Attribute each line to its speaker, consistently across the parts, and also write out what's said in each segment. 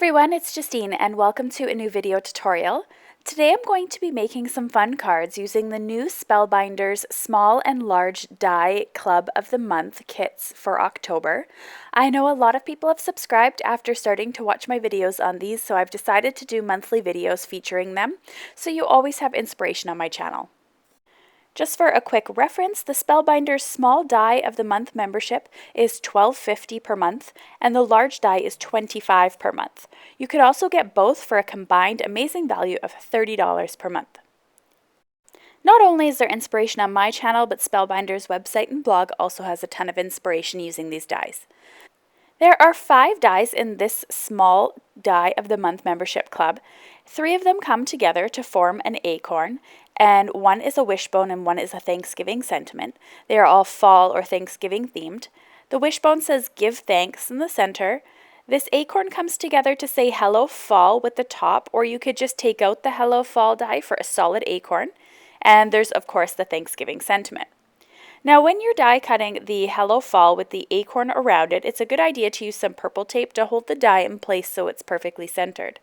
Speaker 1: everyone, it's Justine and welcome to a new video tutorial. Today I'm going to be making some fun cards using the new Spellbinders Small and Large Die Club of the Month kits for October. I know a lot of people have subscribed after starting to watch my videos on these, so I've decided to do monthly videos featuring them, so you always have inspiration on my channel. Just for a quick reference, the Spellbinders Small Die of the Month membership is $12.50 per month, and the Large Die is $25 per month. You could also get both for a combined amazing value of $30 per month. Not only is there inspiration on my channel, but Spellbinders' website and blog also has a ton of inspiration using these dies. There are 5 dies in this Small Die of the Month membership club. 3 of them come together to form an acorn, and 1 is a wishbone and 1 is a Thanksgiving sentiment. They are all fall or Thanksgiving themed. The wishbone says give thanks in the center. This acorn comes together to say hello fall with the top, or you could just take out the hello fall die for a solid acorn. And there's of course the Thanksgiving sentiment. Now when you're die cutting the hello fall with the acorn around it, it's a good idea to use some purple tape to hold the die in place so it's perfectly centered.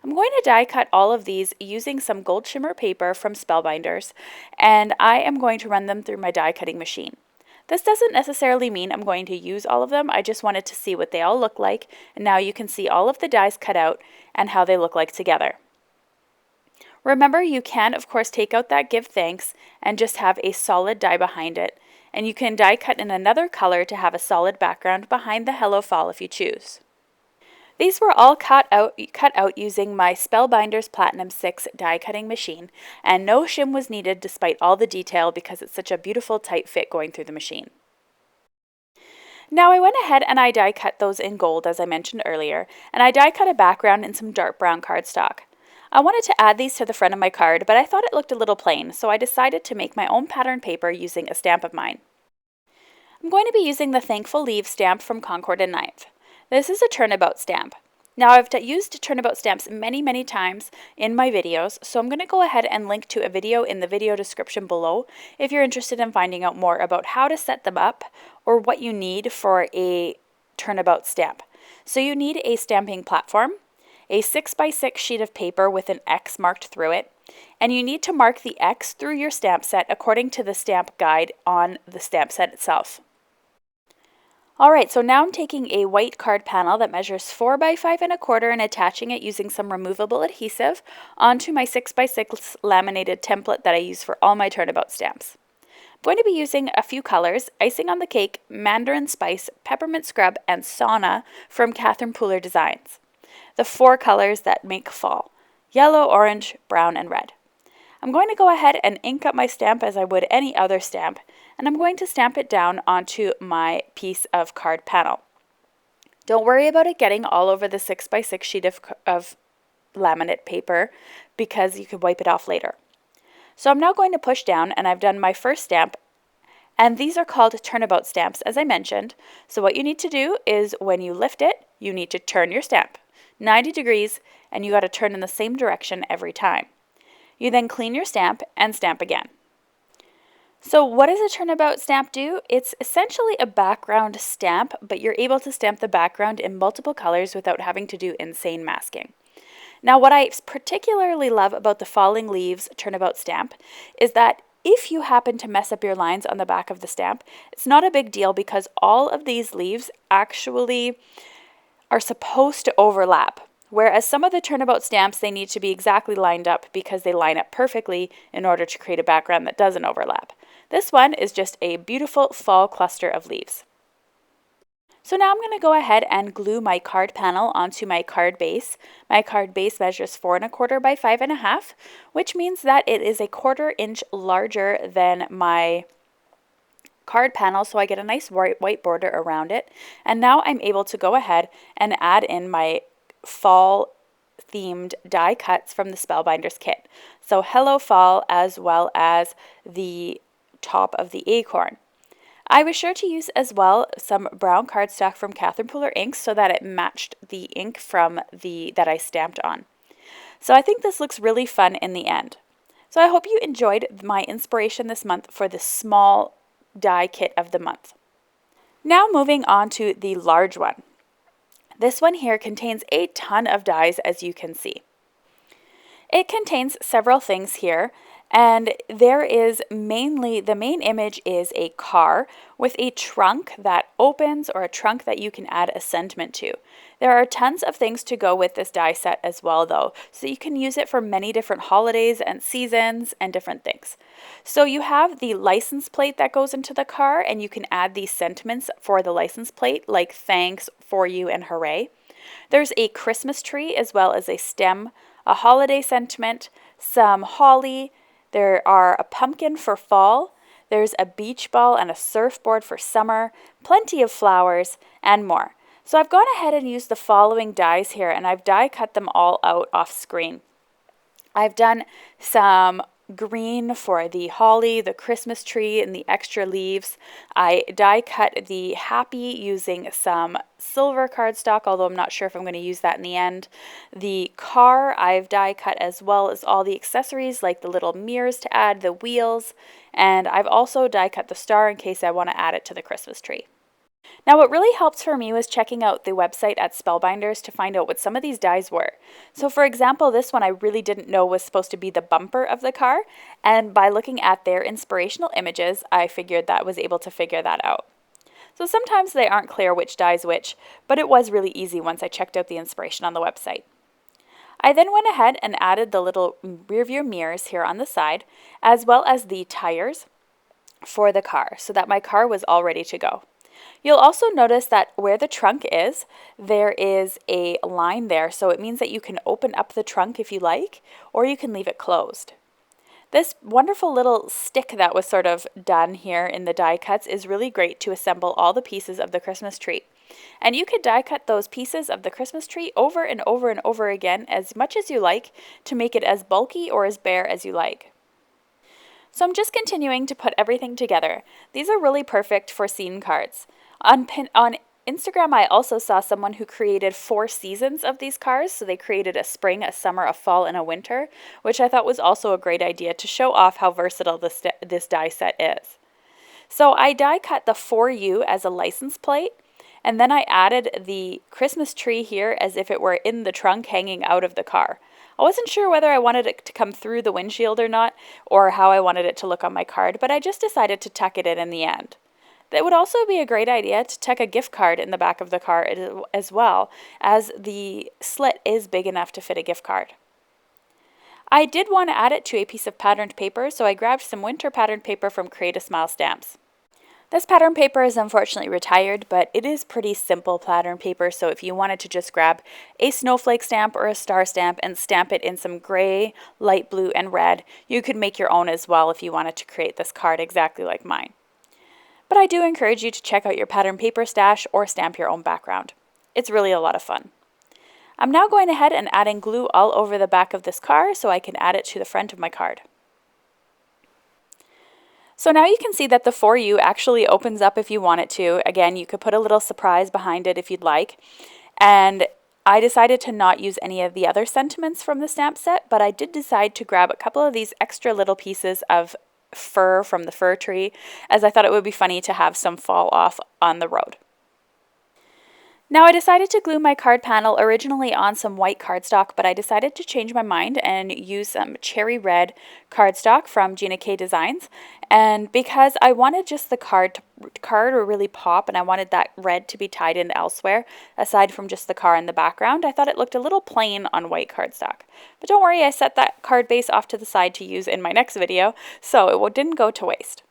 Speaker 1: I'm going to die cut all of these using some gold shimmer paper from Spellbinders, and I am going to run them through my die cutting machine. This doesn't necessarily mean I'm going to use all of them, I just wanted to see what they all look like, and now you can see all of the dies cut out and how they look like together. Remember, you can of course take out that give thanks and just have a solid die behind it, and you can die cut in another color to have a solid background behind the hello fall if you choose. These were all cut out using my Spellbinders Platinum 6 die cutting machine, and no shim was needed despite all the detail because it's such a beautiful tight fit going through the machine. Now I went ahead and I die cut those in gold as I mentioned earlier, and I die cut a background in some dark brown cardstock. I wanted to add these to the front of my card, but I thought it looked a little plain, so I decided to make my own pattern paper using a stamp of mine. I'm going to be using the Thankful Leaves stamp from Concord & Ninth. This is a turnabout stamp. Now I've used turnabout stamps many times in my videos, so I'm going to go ahead and link to a video in the video description below if you're interested in finding out more about how to set them up or what you need for a turnabout stamp. So you need a stamping platform, a 6x6 sheet of paper with an X marked through it, and you need to mark the X through your stamp set according to the stamp guide on the stamp set itself. Alright, so now I'm taking a white card panel that measures 4 by 5 1/4 and attaching it using some removable adhesive onto my 6x6 laminated template that I use for all my turnabout stamps. I'm going to be using a few colors: Icing on the Cake, Mandarin Spice, Peppermint Scrub, and Sauna from Catherine Pooler Designs. The 4 colors that make fall: yellow, orange, brown, and red. I'm going to go ahead and ink up my stamp as I would any other stamp, and I'm going to stamp it down onto my piece of card panel. Don't worry about it getting all over the 6x6 sheet of laminate paper because you could wipe it off later. So I'm now going to push down, and I've done my first stamp, and these are called turnabout stamps as I mentioned. So what you need to do is when you lift it, you need to turn your stamp 90 degrees, and you got to turn in the same direction every time. You then clean your stamp and stamp again. So what does a turnabout stamp do? It's essentially a background stamp, but you're able to stamp the background in multiple colors without having to do insane masking. Now what I particularly love about the Falling Leaves turnabout stamp is that if you happen to mess up your lines on the back of the stamp, it's not a big deal because all of these leaves actually are supposed to overlap. Whereas some of the turnabout stamps, they need to be exactly lined up because they line up perfectly in order to create a background that doesn't overlap. This one is just a beautiful fall cluster of leaves. So now I'm going to go ahead and glue my card panel onto my card base. My card base measures 4 1/4 by 5 1/2, which means that it is a 1/4 inch larger than my card panel, so I get a nice white border around it. And now I'm able to go ahead and add in my fall themed die cuts from the Spellbinders kit. So Hello Fall as well as the top of the acorn. I was sure to use as well some brown cardstock from Catherine Pooler inks so that it matched the ink from that I stamped on. So I think this looks really fun in the end. So I hope you enjoyed my inspiration this month for the small die kit of the month. Now moving on to the large one. This one here contains a ton of dies, as you can see. It contains several things here, and there is mainly, the main image is a car with a trunk that opens, or a trunk that you can add a sentiment to. There are tons of things to go with this die set as well though, so you can use it for many different holidays and seasons and different things. So you have the license plate that goes into the car, and you can add these sentiments for the license plate, like thanks, for you, and hooray. There's a Christmas tree as well as a stem, a holiday sentiment, some holly, there are a pumpkin for fall, there's a beach ball and a surfboard for summer, plenty of flowers, and more. So I've gone ahead and used the following dies here, and I've die cut them all out off screen. I've done some green for the holly, the Christmas tree, and the extra leaves. I die cut the happy using some silver cardstock, although I'm not sure if I'm going to use that in the end. The car I've die cut, as well as all the accessories like the little mirrors to add, the wheels, and I've also die cut the star in case I want to add it to the Christmas tree. Now what really helped for me was checking out the website at Spellbinders to find out what some of these dies were. So for example, this one I really didn't know was supposed to be the bumper of the car, and by looking at their inspirational images, I figured that was able to figure that out. So sometimes they aren't clear which die's which, but it was really easy once I checked out the inspiration on the website. I then went ahead and added the little rear view mirrors here on the side, as well as the tires for the car, so that my car was all ready to go. You'll also notice that where the trunk is, there is a line there, so it means that you can open up the trunk if you like, or you can leave it closed. This wonderful little stick that was sort of done here in the die cuts is really great to assemble all the pieces of the Christmas tree. And you could die cut those pieces of the Christmas tree over and over and over again as much as you like to make it as bulky or as bare as you like. So I'm just continuing to put everything together. These are really perfect for scene cards. On Instagram, I also saw someone who created 4 seasons of these cards. So they created a spring, a summer, a fall, and a winter, which I thought was also a great idea to show off how versatile this die set is. So I die cut the For You as a license plate, and then I added the Christmas tree here as if it were in the trunk hanging out of the car. I wasn't sure whether I wanted it to come through the windshield or not, or how I wanted it to look on my card, but I just decided to tuck it in the end. It would also be a great idea to tuck a gift card in the back of the car as well, as the slit is big enough to fit a gift card. I did want to add it to a piece of patterned paper, so I grabbed some winter patterned paper from Create a Smile Stamps. This pattern paper is unfortunately retired, but it is pretty simple pattern paper, so if you wanted to just grab a snowflake stamp or a star stamp and stamp it in some gray, light blue, and red, you could make your own as well if you wanted to create this card exactly like mine. But I do encourage you to check out your pattern paper stash or stamp your own background. It's really a lot of fun. I'm now going ahead and adding glue all over the back of this car so I can add it to the front of my card. So now you can see that the For You actually opens up if you want it to. Again, you could put a little surprise behind it if you'd like. And I decided to not use any of the other sentiments from the stamp set, but I did decide to grab a couple of these extra little pieces of fur from the fir tree, as I thought it would be funny to have some fall off on the road. Now I decided to glue my card panel originally on some white cardstock, but I decided to change my mind and use some cherry red cardstock from Gina K Designs. And because I wanted just the card to really pop, and I wanted that red to be tied in elsewhere, aside from just the car in the background, I thought it looked a little plain on white cardstock. But don't worry, I set that card base off to the side to use in my next video, so it didn't go to waste.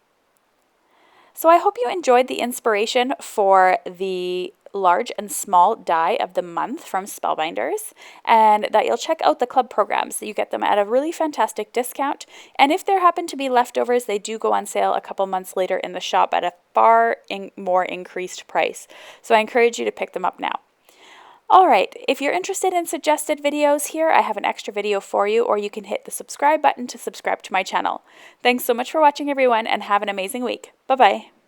Speaker 1: So I hope you enjoyed the inspiration for the large and small die of the month from Spellbinders, and that you'll check out the club programs. You get them at a really fantastic discount, and if there happen to be leftovers, they do go on sale a couple months later in the shop at a far more increased price. So I encourage you to pick them up now. Alright, if you're interested in suggested videos here, I have an extra video for you, or you can hit the subscribe button to subscribe to my channel. Thanks so much for watching, everyone, and have an amazing week. Bye-bye.